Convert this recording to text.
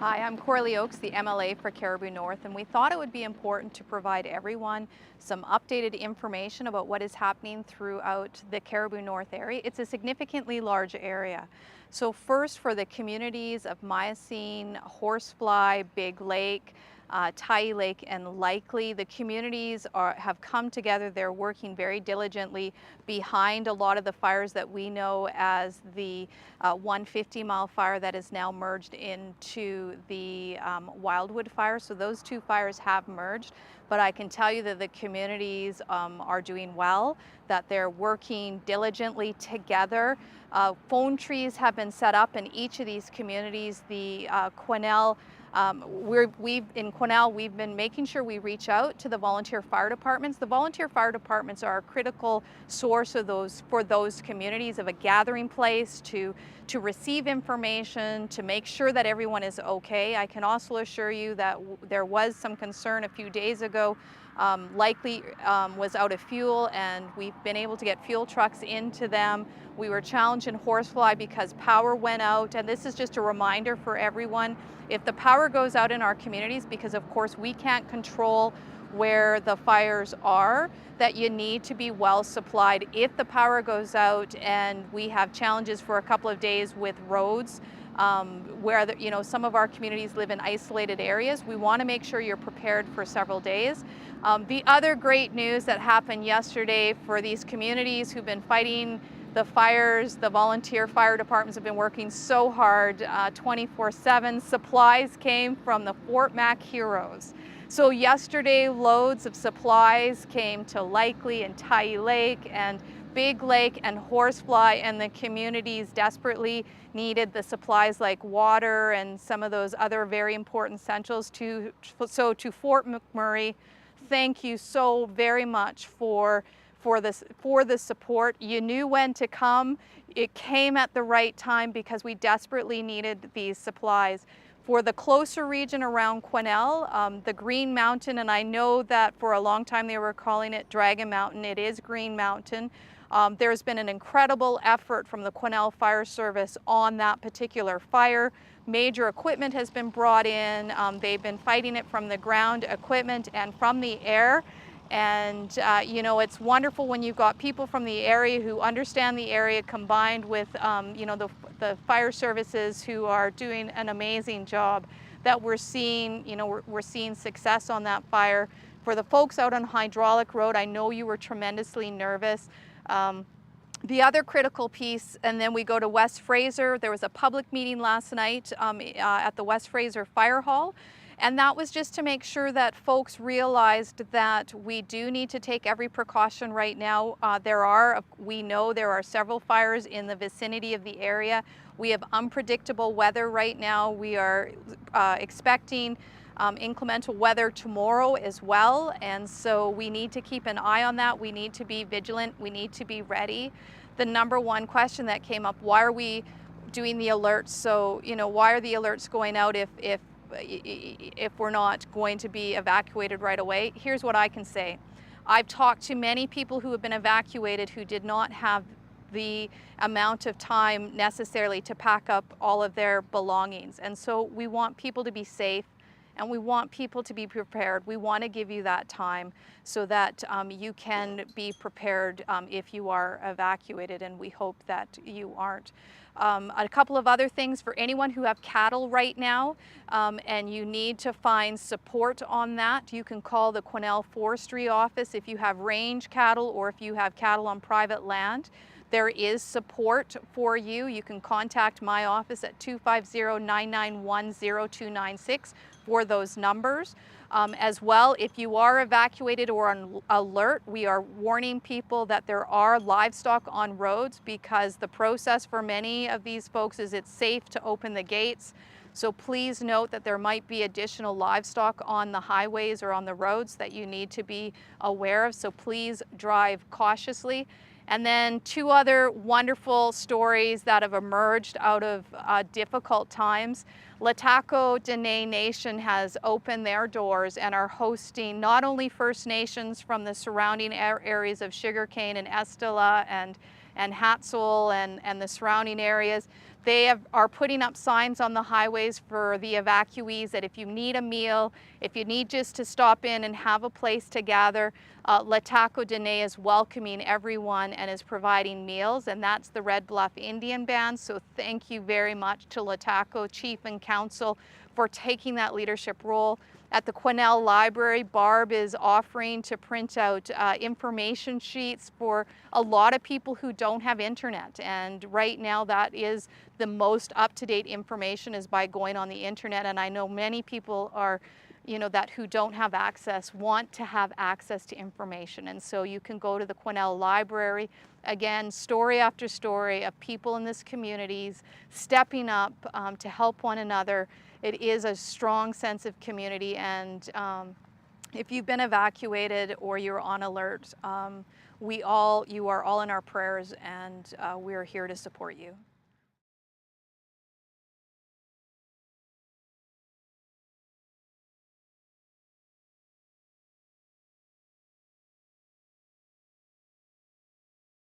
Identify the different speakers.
Speaker 1: Hi, I'm Coralee Oakes, the MLA for Cariboo North, and we thought it would be important to provide everyone some updated information about what is happening throughout the Cariboo North area. It's a significantly large area. So first, for the communities of Miocene, Horsefly, Big Lake, Tyee Lake, and Likely, the communities have come together. They're working very diligently behind a lot of the fires that we know as the 150-mile fire that is now merged into the Wildwood fire. So those two fires have merged, but I can tell you that the communities are doing well, that they're working diligently together. Phone trees have been set up in each of these communities. The Quesnel, in Quesnel, we've been making sure we reach out to the volunteer fire departments. The volunteer fire departments are a critical source of for those communities, of a gathering place to receive information, to make sure that everyone is okay. I can also assure you that there was some concern a few days ago. Likely was out of fuel, and we've been able to get fuel trucks into them. We were challenged in Horsefly because power went out, and this is just a reminder for everyone. If the power goes out in our communities, because of course we can't control where the fires are, that you need to be well supplied. If the power goes out and we have challenges for a couple of days with roads, where some of our communities live in isolated areas, we want to make sure you're prepared for several days. The other great news that happened yesterday for these communities who've been fighting the fires, the volunteer fire departments have been working so hard 24/7. Supplies came from the Fort Mac Heroes. So yesterday, loads of supplies came to Likely and Tyee Lake and Big Lake and Horsefly, and the communities desperately needed the supplies like water and some of those other very important essentials. So to Fort McMurray, thank you so very much for the support. You knew when to come. It came at the right time because we desperately needed these supplies. For the closer region around Quesnel, the Green Mountain, and I know that for a long time they were calling it Dragon Mountain, it is Green Mountain. There's been an incredible effort from the Quesnel Fire Service on that particular fire. Major equipment has been brought in. They've been fighting it from the ground equipment and from the air. And it's wonderful when you've got people from the area who understand the area, combined with the fire services who are doing an amazing job, that we're seeing we're seeing success on that fire. For the folks out on Hydraulic Road, I know you were tremendously nervous. The other critical piece, and then we go to West Fraser. There was a public meeting last night at the West Fraser Fire Hall. And that was just to make sure that folks realized that we do need to take every precaution right now. We know there are several fires in the vicinity of the area. We have unpredictable weather right now. We are expecting inclement weather tomorrow as well. And so we need to keep an eye on that. We need to be vigilant. We need to be ready. The number one question that came up, why are we doing the alerts? So, why are the alerts going out if we're not going to be evacuated right away? Here's what I can say. I've talked to many people who have been evacuated who did not have the amount of time necessarily to pack up all of their belongings. And so we want people to be safe, and we want people to be prepared. We want to give you that time so that you can be prepared if you are evacuated, and we hope that you aren't. A couple of other things for anyone who have cattle right now, and you need to find support on that. You can call the Quesnel Forestry Office if you have range cattle or if you have cattle on private land. There is support for you. You can contact my office at 250-991-0296 for those numbers. As well, if you are evacuated or on alert, we are warning people that there are livestock on roads, because the process for many of these folks is it's safe to open the gates. So please note that there might be additional livestock on the highways or on the roads that you need to be aware of. So please drive cautiously. And then two other wonderful stories that have emerged out of difficult times. Lataco Dene Nation has opened their doors and are hosting not only First Nations from the surrounding areas of Sugarcane and Estella and Hatzel and the surrounding areas. They are putting up signs on the highways for the evacuees that if you need a meal, if you need just to stop in and have a place to gather, Lataco Dene is welcoming everyone and is providing meals, and that's the Red Bluff Indian Band. So thank you very much to Lataco Chief and Council for taking that leadership role. At the Quesnel Library, Barb is offering to print out information sheets for a lot of people who don't have internet. And right now that is the most up-to-date information is by going on the internet. And I know many people are, that who don't have access want to have access to information. And so you can go to the Quesnel Library. Again, story after story of people in this communities stepping up to help one another. It is a strong sense of community, and if you've been evacuated or you're on alert, you are all in our prayers, and we're here to support you.